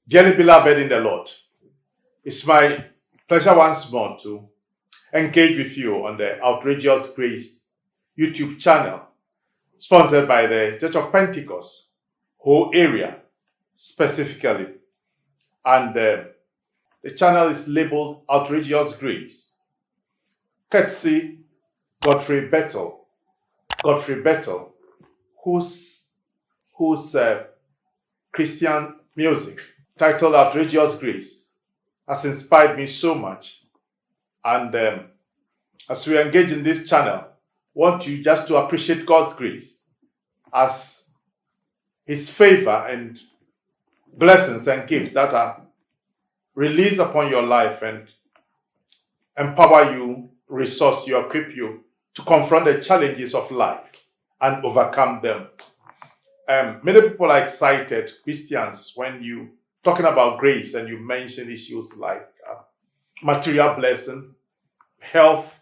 Dearly beloved in the Lord, it's my pleasure once more to engage with you on the Outrageous Grace YouTube channel, sponsored by the Church of Pentecost, whole area specifically. And the channel is labeled Outrageous Grace, courtesy Godfrey Bettel, whose Christian music titled Outrageous Grace has inspired me so much. And as we engage in this channel, want you just to appreciate God's grace as His favor and blessings and gifts that are released upon your life and empower you, resource you, equip you to confront the challenges of life and overcome them. Many people are excited, Christians, when you talking about grace and you mention issues like material blessing, health,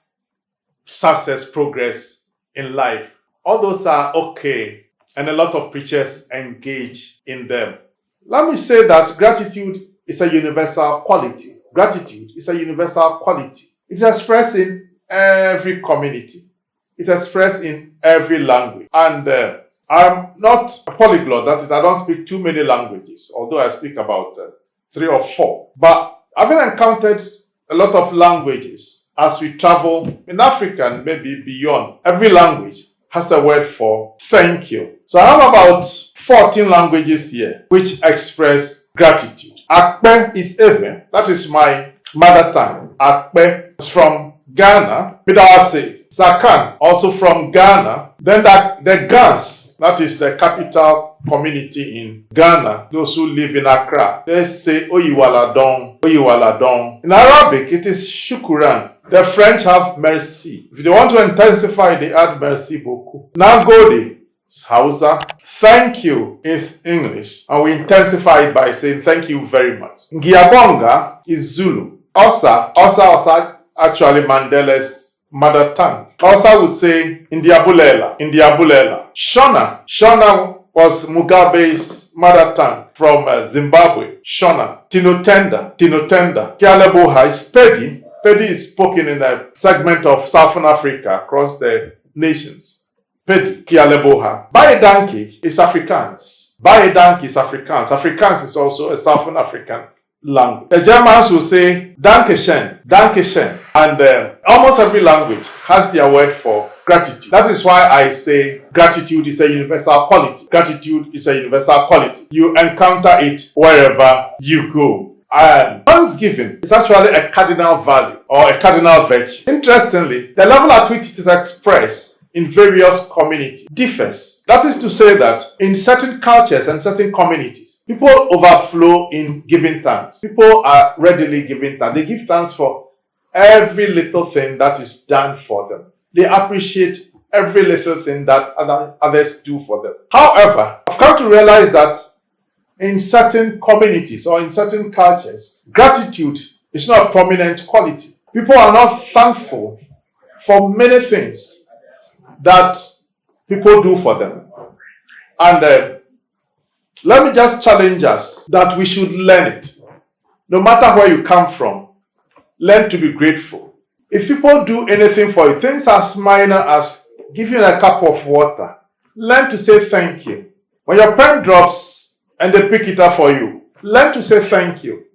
success, progress in life. All those are okay, and a lot of preachers engage in them. Let me say that gratitude is a universal quality. Gratitude is a universal quality. It's expressed in every community. It's expressed in every language. And I'm not a polyglot, that is, I don't speak too many languages, although I speak about 3 or 4. But having encountered a lot of languages as we travel in Africa and maybe beyond, every language has a word for thank you. So I have about 14 languages here which express gratitude. Akpe is Ebe, that is my mother tongue. Akpe is from Ghana. Midawase, Zakan, also from Ghana. Then the Gans, that is the capital community in Ghana. Those who live in Accra, they say Oyiwaladon, Oyiwaladon. In Arabic, it is Shukuran. The French have merci. If they want to intensify, they add merci beaucoup. Nagode is Hausa. Thank you is English. And we intensify it by saying thank you very much. Ngiabonga is Zulu. Osa actually Mandela's mother tongue. Osa would say Indiabulela. Shona was Mugabe's mother tongue from Zimbabwe. Shona. Tinotenda. Kialeboha is Pedi. Pedi is spoken in a segment of Southern Africa across the nations. Pedi. Kialeboha. Baedanki is Afrikaans. Afrikaans is also a Southern African language. The Germans will say Dankeschön. And almost every language has their word for gratitude. That is why I say gratitude is a universal quality. You encounter it wherever you go. Thanksgiving is actually a cardinal value or a cardinal virtue. Interestingly, the level at which it is expressed in various communities differs. That is to say that in certain cultures and certain communities, people overflow in giving thanks. People are readily giving thanks. They give thanks for every little thing that is done for them. They appreciate every little thing that others do for them. However, I've come to realize that in certain communities or in certain cultures, gratitude is not a prominent quality. People are not thankful for many things that people do for them. And let me just challenge us that we should learn it. No matter where you come from, learn to be grateful. If people do anything for you, things as minor as giving a cup of water, learn to say thank you. When your pen drops and they pick it up for you, learn to say thank you.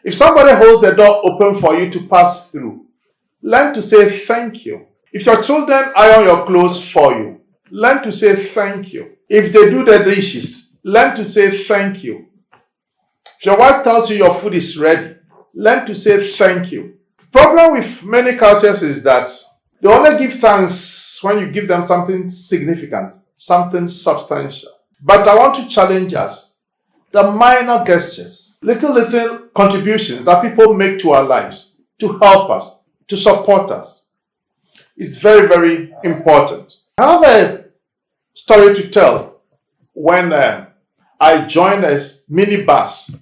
If somebody holds the door open for you to pass through, learn to say thank you. If your children iron your clothes for you, learn to say thank you. If they do the dishes, learn to say thank you. If your wife tells you your food is ready, learn to say thank you. The problem with many cultures is that they only give thanks when you give them something significant, something substantial. But I want to challenge us. The minor gestures, little contributions that people make to our lives, to help us, to support us, is very, very important. I have a story to tell when I joined a minibus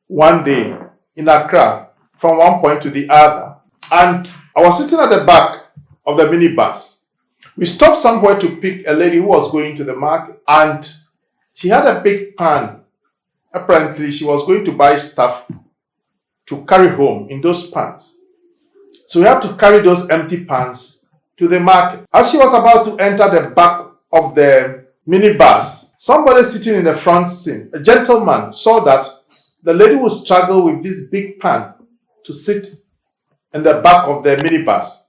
one day in Accra from one point to the other. And I was sitting at the back of the minibus. We stopped somewhere to pick a lady who was going to the market. And she had a big pan Apparently, she was going to buy stuff to carry home in those pans. So we had to carry those empty pans to the market. As she was about to enter the back of the minibus, somebody sitting in the front seat, a gentleman, saw that the lady would struggle with this big pan to sit in the back of the minibus.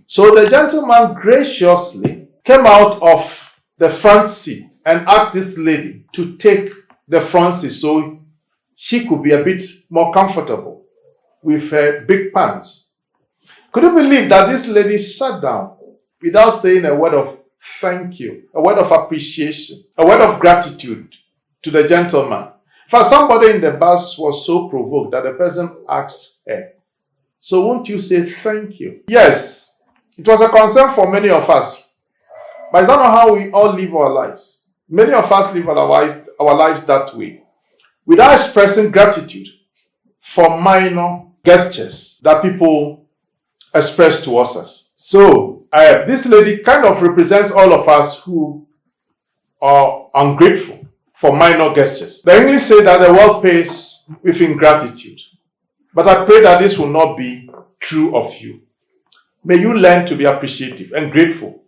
So the gentleman graciously came out of the front seat and asked this lady to take the front seat so she could be a bit more comfortable with her big pants. Could you believe that this lady sat down without saying a word of thank you, a word of appreciation, a word of gratitude to the gentleman? For somebody in the bus was so provoked that the person asked her, "So won't you say thank you?" Yes, it was a concern for many of us. But is that not how we all live our lives? Many of us live our lives that way, without expressing gratitude for minor gestures that people express towards us. So, this lady kind of represents all of us who are ungrateful for minor gestures. The English say that the world pays with ingratitude. But I pray that this will not be true of you. May you learn to be appreciative and grateful,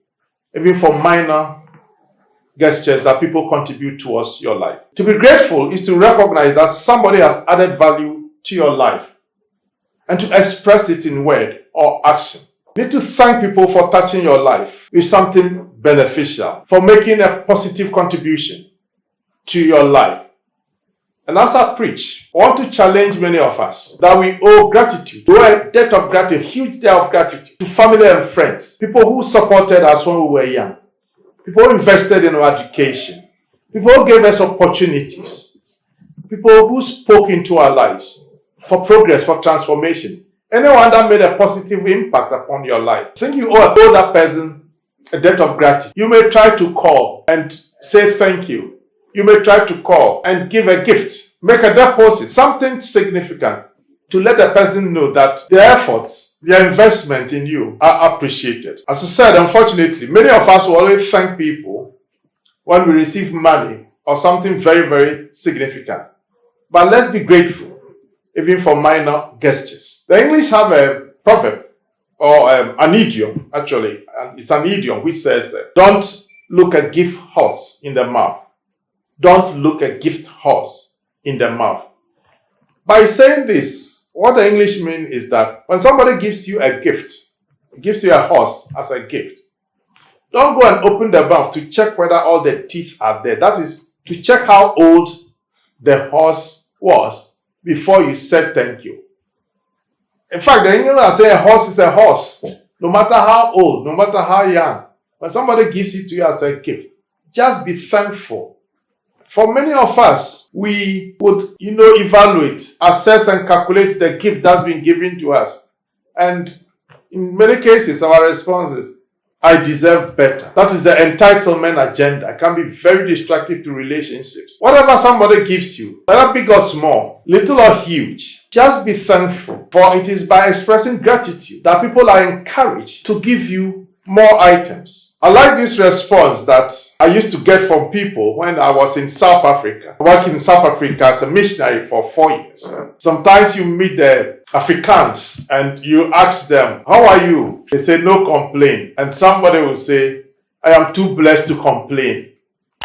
even for minor gestures that people contribute towards your life. To be grateful is to recognize that somebody has added value to your life and to express it in word or action. You need to thank people for touching your life with something beneficial, for making a positive contribution to your life. And as I preach, I want to challenge many of us that we owe gratitude, owe a debt of gratitude, a huge debt of gratitude to family and friends, people who supported us when we were young, people who invested in our education, people who gave us opportunities, people who spoke into our lives for progress, for transformation. Anyone that made a positive impact upon your life, I think you owe that person a debt of gratitude. You may try to call and say thank you. You may try to call and give a gift, make a deposit, something significant to let the person know that their efforts, their investment in you are appreciated. As I said, unfortunately, many of us will always thank people when we receive money or something very, very significant. But let's be grateful, even for minor gestures. The English have a proverb, or an idiom, actually. It's an idiom which says, don't look a gift horse in the mouth. Don't look a gift horse in the mouth. By saying this, what the English mean is that when somebody gives you a gift, gives you a horse as a gift, don't go and open the mouth to check whether all the teeth are there. That is to check how old the horse was before you said thank you. In fact, the English say a horse is a horse, no matter how old, no matter how young. When somebody gives it to you as a gift, just be thankful. For many of us, we would, evaluate, assess, and calculate the gift that's been given to us. And in many cases, our response is, I deserve better. That is the entitlement agenda. It can be very destructive to relationships. Whatever somebody gives you, whether big or small, little or huge, just be thankful. For it is by expressing gratitude that people are encouraged to give you more items. I like this response that I used to get from people when I was in South Africa. I worked in South Africa as a missionary for 4 years. Sometimes you meet the Afrikaans and you ask them, how are you? They say, no complaint. And somebody will say, I am too blessed to complain.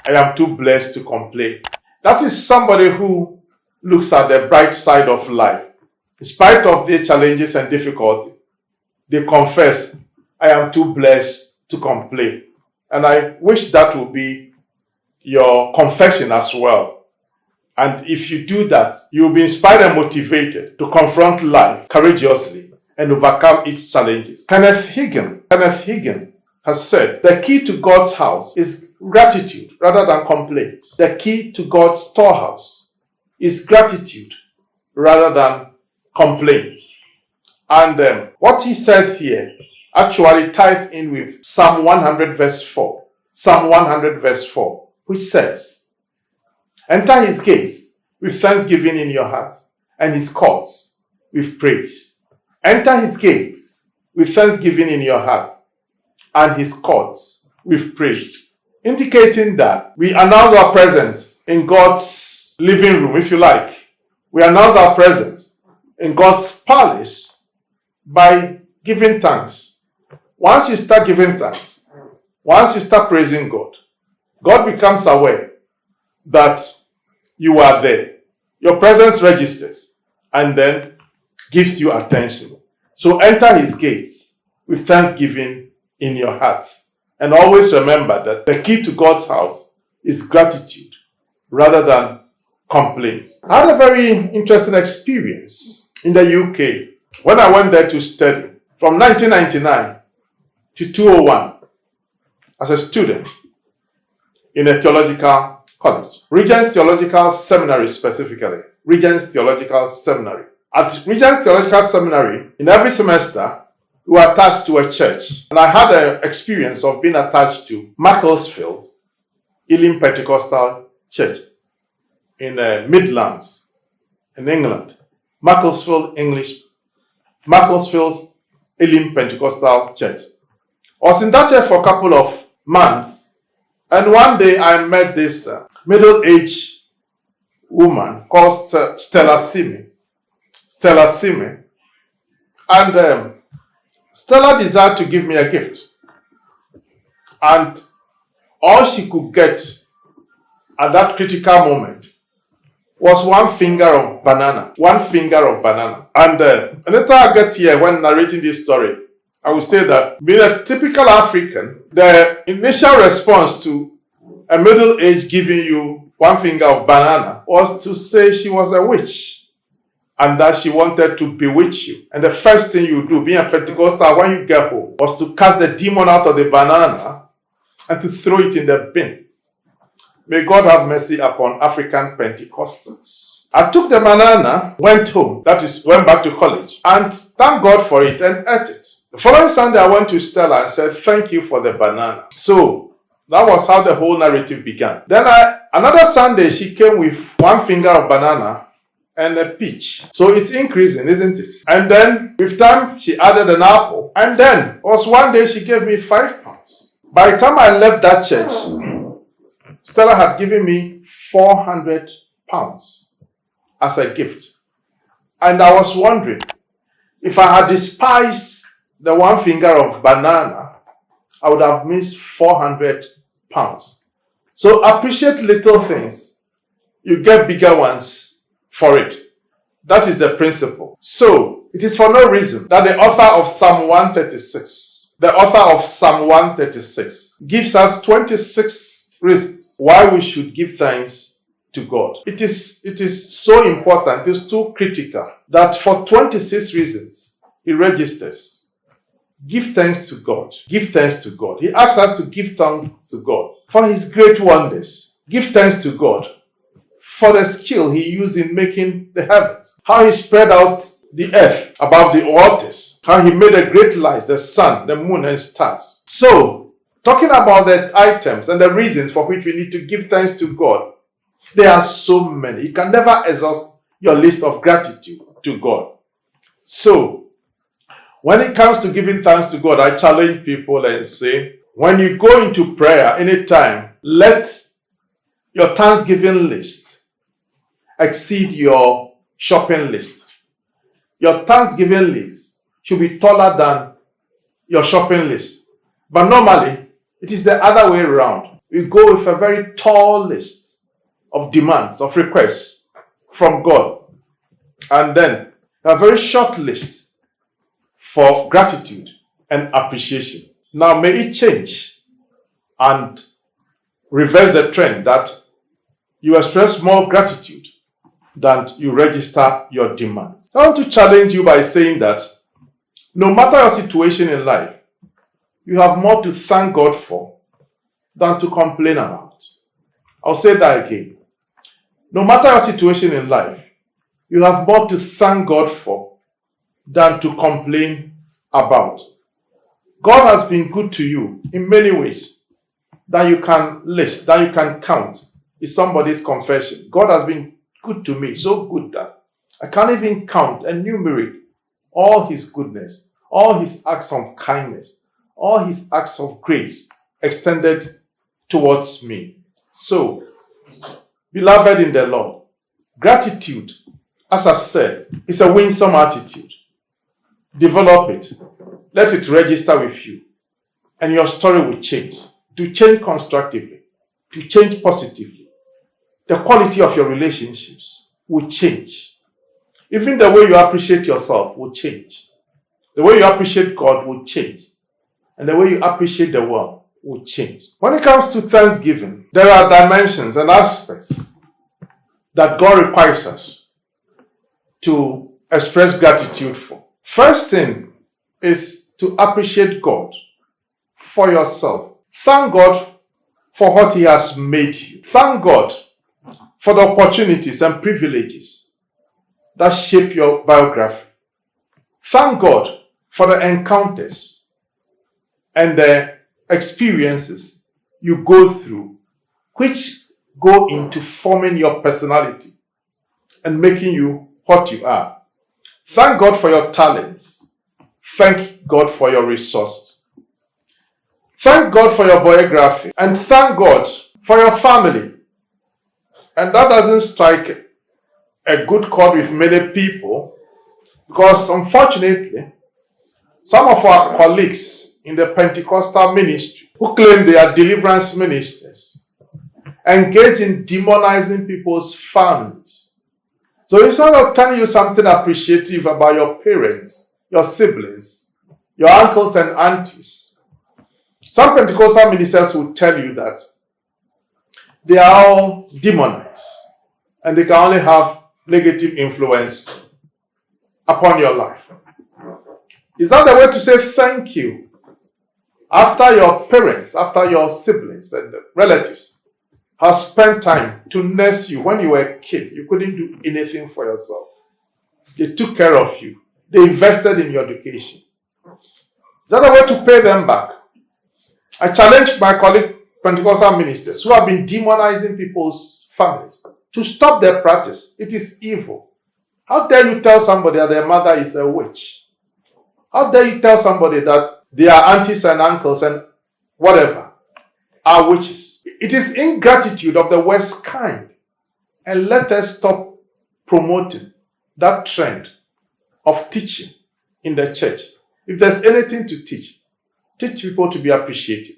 I am too blessed to complain. That is somebody who looks at the bright side of life. In spite of their challenges and difficulty, they confess, I am too blessed to complain. And I wish that would be your confession as well. And if you do that, you'll be inspired and motivated to confront life courageously and overcome its challenges. Kenneth Hagin has said, the key to God's house is gratitude rather than complaints. The key to God's storehouse is gratitude rather than complaints. And what he says here actually ties in with Psalm 100 verse 4. Psalm 100 verse 4, which says, enter his gates with thanksgiving in your heart and his courts with praise. Enter his gates with thanksgiving in your heart and his courts with praise. Indicating that we announce our presence in God's God's living room, if you like. We announce our presence in God's palace by giving thanks. Once you start giving thanks, once you start praising God, God becomes aware that you are there. Your presence registers and then gives you attention. So enter his gates with thanksgiving in your hearts. And always remember that the key to God's house is gratitude rather than complaints. I had a very interesting experience in the UK when I went there to study from 1999 to 2001 as a student in a theological college. Regent's Theological Seminary specifically. Regent's Theological Seminary. At Regent's Theological Seminary, in every semester, we were attached to a church. And I had an experience of being attached to Macclesfield, Elim Pentecostal Church in Midlands, in England. Macclesfield's Elim Pentecostal Church. I was in that church for a couple of months, and one day I met this middle-aged woman called Stella Simi. And Stella desired to give me a gift. And all she could get at that critical moment was one finger of banana. And later I get here, when narrating this story, I would say that being a typical African, the initial response to a middle-aged giving you one finger of banana was to say she was a witch and that she wanted to bewitch you. And the first thing you do, being a Pentecostal, when you get home, was to cast the demon out of the banana and to throw it in the bin. May God have mercy upon African Pentecostals. I took the banana, went home, that is, went back to college, and thanked God for it and ate it. The following Sunday, I went to Stella and said, thank you for the banana. So, that was how the whole narrative began. Then another Sunday, she came with one finger of banana and a peach. So it's increasing, isn't it? And then, with time, she added an apple. And then, was one day she gave me £5. By the time I left that church, Stella had given me £400 as a gift. And I was wondering, if I had despised the one finger of banana, I would have missed £400. So appreciate little things. You get bigger ones for it. That is the principle. So, it is for no reason that the author of Psalm 136 gives us 26 reasons why we should give thanks to God. It is so important, it is too critical that for 26 reasons he registers. Give thanks to God. Give thanks to God. He asks us to give thanks to God for his great wonders. Give thanks to God for the skill he used in making the heavens. How he spread out the earth above the waters. How he made the great lights, the sun, the moon, and stars. So, talking about the items and the reasons for which we need to give thanks to God, there are so many. You can never exhaust your list of gratitude to God. So, when it comes to giving thanks to God, I challenge people and say, when you go into prayer anytime, let your thanksgiving list exceed your shopping list. Your thanksgiving list should be taller than your shopping list. But normally, it is the other way around. We go with a very tall list of demands, of requests from God. And then a very short list for gratitude and appreciation. Now may it change and reverse the trend that you express more gratitude than you register your demands. I want to challenge you by saying that no matter your situation in life, you have more to thank God for than to complain about. I'll say that again. No matter your situation in life, you have more to thank God for than to complain about. God has been good to you in many ways that you can list, that you can count. It's somebody's confession. God has been good to me, so good that I can't even count, enumerate all his goodness, all his acts of kindness, all his acts of grace extended towards me. So, beloved in the Lord, Gratitude, as I said, is a winsome attitude. Develop it. Let it register with you. And your story will change. To change constructively. To change positively. The quality of your relationships will change. Even the way you appreciate yourself will change. The way you appreciate God will change. And the way you appreciate the world will change. When it comes to thanksgiving, there are dimensions and aspects that God requires us to express gratitude for. First thing is to appreciate God for yourself. Thank God for what He has made you. Thank God for the opportunities and privileges that shape your biography. Thank God for the encounters and the experiences you go through, which go into forming your personality and making you what you are. Thank God for your talents. Thank God for your resources. Thank God for your biography. And thank God for your family. And that doesn't strike a good chord with many people because, unfortunately, some of our colleagues in the Pentecostal ministry who claim they are deliverance ministers engage in demonizing people's families. So instead of telling you something appreciative about your parents, your siblings, your uncles and aunties, some Pentecostal ministers will tell you that they are all demonized and they can only have negative influence upon your life. Is that the way to say thank you? After your parents, after your siblings and relatives have spent time to nurse you when you were a kid, you couldn't do anything for yourself. They took care of you. They invested in your education. Is that the way to pay them back? I challenged my colleague Pentecostal ministers who have been demonizing people's families to stop their practice. It is evil. How dare you tell somebody that their mother is a witch? How dare you tell somebody that their aunties and uncles and whatever are witches? It is ingratitude of the worst kind. And let us stop promoting that trend of teaching in the church. If there's anything to teach people to be appreciative.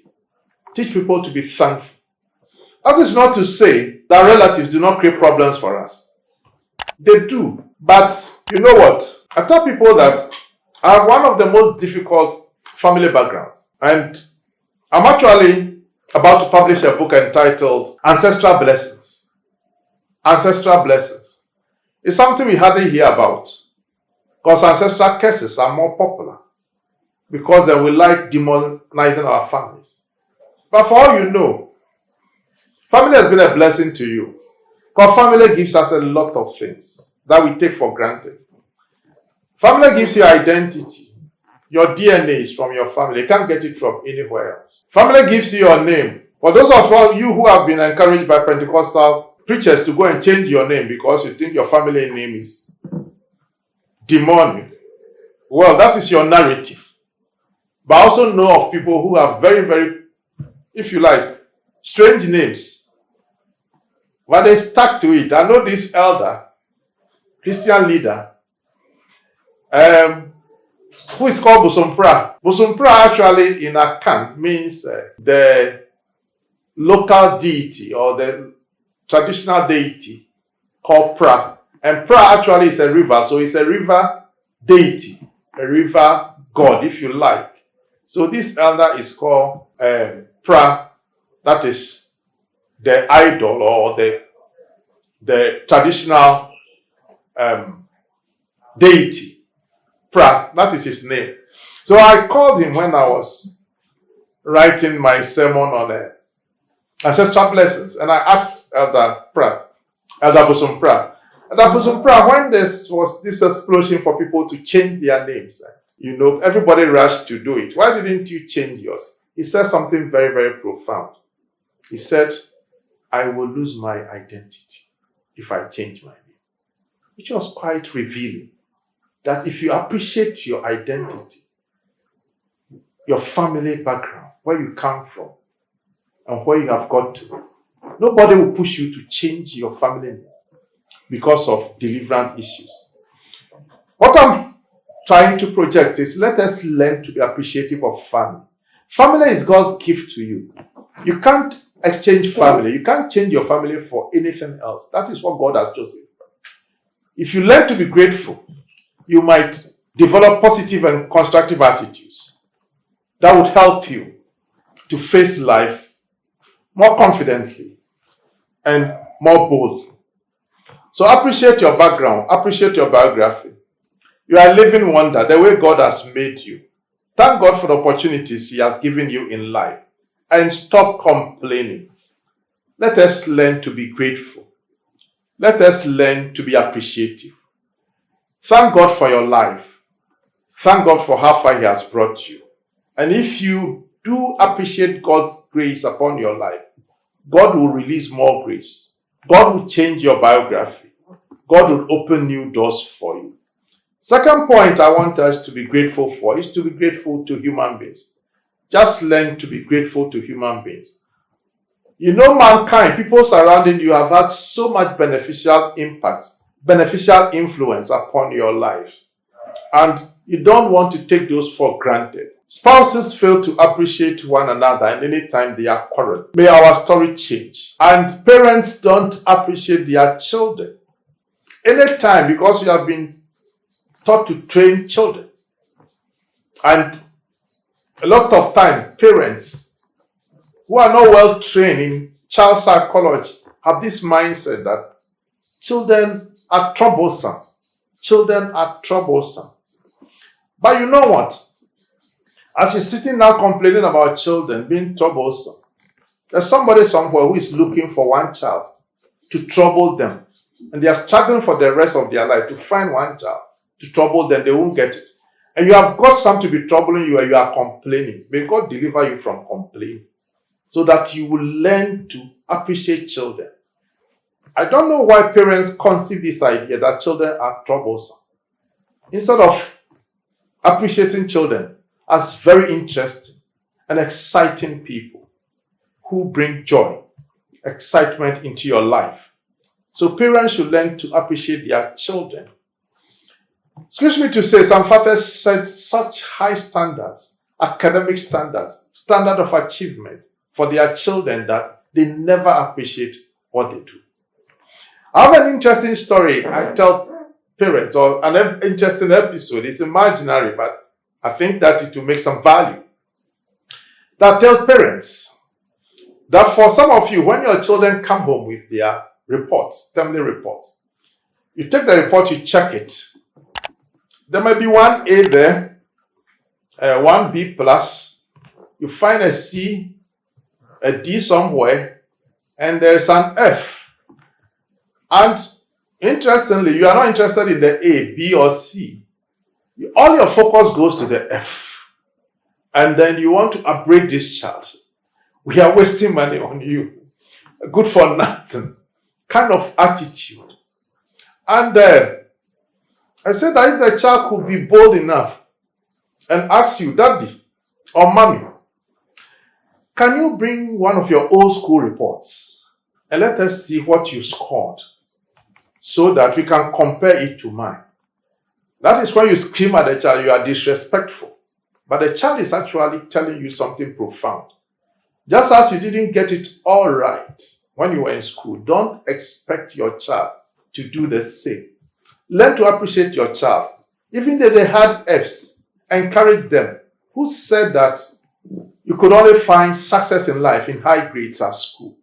Teach people to be thankful. That is not to say that relatives do not create problems for us. They do. But you know what? I tell people that I have one of the most difficult family backgrounds. And I'm actually about to publish a book entitled Ancestral Blessings. Ancestral Blessings. It's something we hardly hear about. Because ancestral curses are more popular. Because then we like demonizing our families. But for all you know, family has been a blessing to you. Because family gives us a lot of things that we take for granted. Family gives you identity. Your DNA is from your family. You can't get it from anywhere else. Family gives you your name. For those of you who have been encouraged by Pentecostal preachers to go and change your name because you think your family name is demonic, well, that is your narrative. But I also know of people who have very, very, if you like, strange names. But they stuck to it. I know this elder, Christian leader, who is called Busumpra. Busumpra actually in Akan means the local deity or the traditional deity called Pra. And Pra actually is a river, so it's a river deity, a river god, if you like. So this elder is called Pra, that is the idol or the traditional deity. Pra, that is his name. So I called him when I was writing my sermon on ancestral blessings, and I asked Elder Bosom Pra, when there was this explosion for people to change their names, everybody rushed to do it. Why didn't you change yours? He said something very, very profound. He said, I will lose my identity if I change my name. Which was quite revealing. That if you appreciate your identity, your family background, where you come from, and where you have got to, nobody will push you to change your family name. because of deliverance issues. What I'm trying to project is, let us learn to be appreciative of family. Family is God's gift to you. You can't exchange family. You can't change your family for anything else. That is what God has chosen. If you learn to be grateful, you might develop positive and constructive attitudes that would help you to face life more confidently and more boldly. So appreciate your background, appreciate your biography. You are a living wonder, the way God has made you. Thank God for the opportunities He has given you in life, and stop complaining. Let us learn to be grateful. Let us learn to be appreciative. Thank God for your life. Thank God for how far He has brought you. And if you do appreciate God's grace upon your life, God will release more grace. God will change your biography. God will open new doors for you. Second point I want us to be grateful for is to be grateful to human beings. Just learn to be grateful to human beings. You know, mankind, people surrounding you have had so much beneficial impact, beneficial influence upon your life. And you don't want to take those for granted. Spouses fail to appreciate one another, and anytime they are quarreling. May our story change. And parents don't appreciate their children. Anytime, because you have been taught to train children. And a lot of times, parents who are not well trained in child psychology have this mindset that children are troublesome. Children are troublesome. But you know what? As you're sitting now complaining about children being troublesome, there's somebody somewhere who is looking for one child to trouble them. And they are struggling for the rest of their life to find one child to trouble them. They won't get it. And you have got some to be troubling you and you are complaining. May God deliver you from complaining so that you will learn to appreciate children. I don't know why parents conceive this idea that children are troublesome. Instead of appreciating children as very interesting and exciting people who bring joy, excitement into your life. So parents should learn to appreciate their children. Excuse me to say, some fathers set such high standards, academic standards, standard of achievement for their children that they never appreciate what they do. I have an interesting story I tell parents, or an interesting episode. It's imaginary, but I think that it will make some value. That tell parents that for some of you, when your children come home with their reports, family reports, you take the report, you check it. There might be one A there, one B plus. You find a C, a D somewhere, and there's an F. And interestingly, you are not interested in the A, B, or C. All your focus goes to the F. And then you want to upgrade this child. We are wasting money on you. Good for nothing kind of attitude. And I said that if the child could be bold enough and ask you, Daddy or Mommy, can you bring one of your old school reports and let us see what you scored so that we can compare it to mine? That is when you scream at the child, you are disrespectful. But the child is actually telling you something profound. Just as you didn't get it all right when you were in school, don't expect your child to do the same. Learn to appreciate your child. Even though they had Fs, encourage them. Who said that you could only find success in life in high grades at school?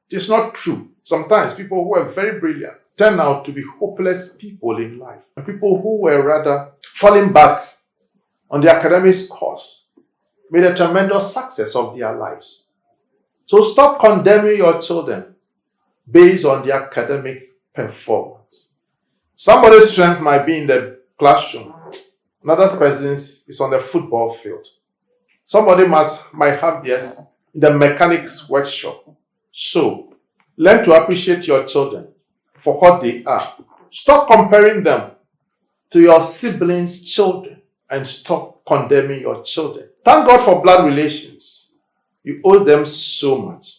It is not true. Sometimes people who are very brilliant turn out to be hopeless people in life. And people who were rather falling back on the academic course made a tremendous success of their lives. So stop condemning your children based on the academic performance. Somebody's strength might be in the classroom. Another person's is on the football field. Somebody might have theirs in the mechanics workshop. So learn to appreciate your children for what they are. Stop comparing them to your siblings' children and stop condemning your children. Thank God for blood relations. You owe them so much.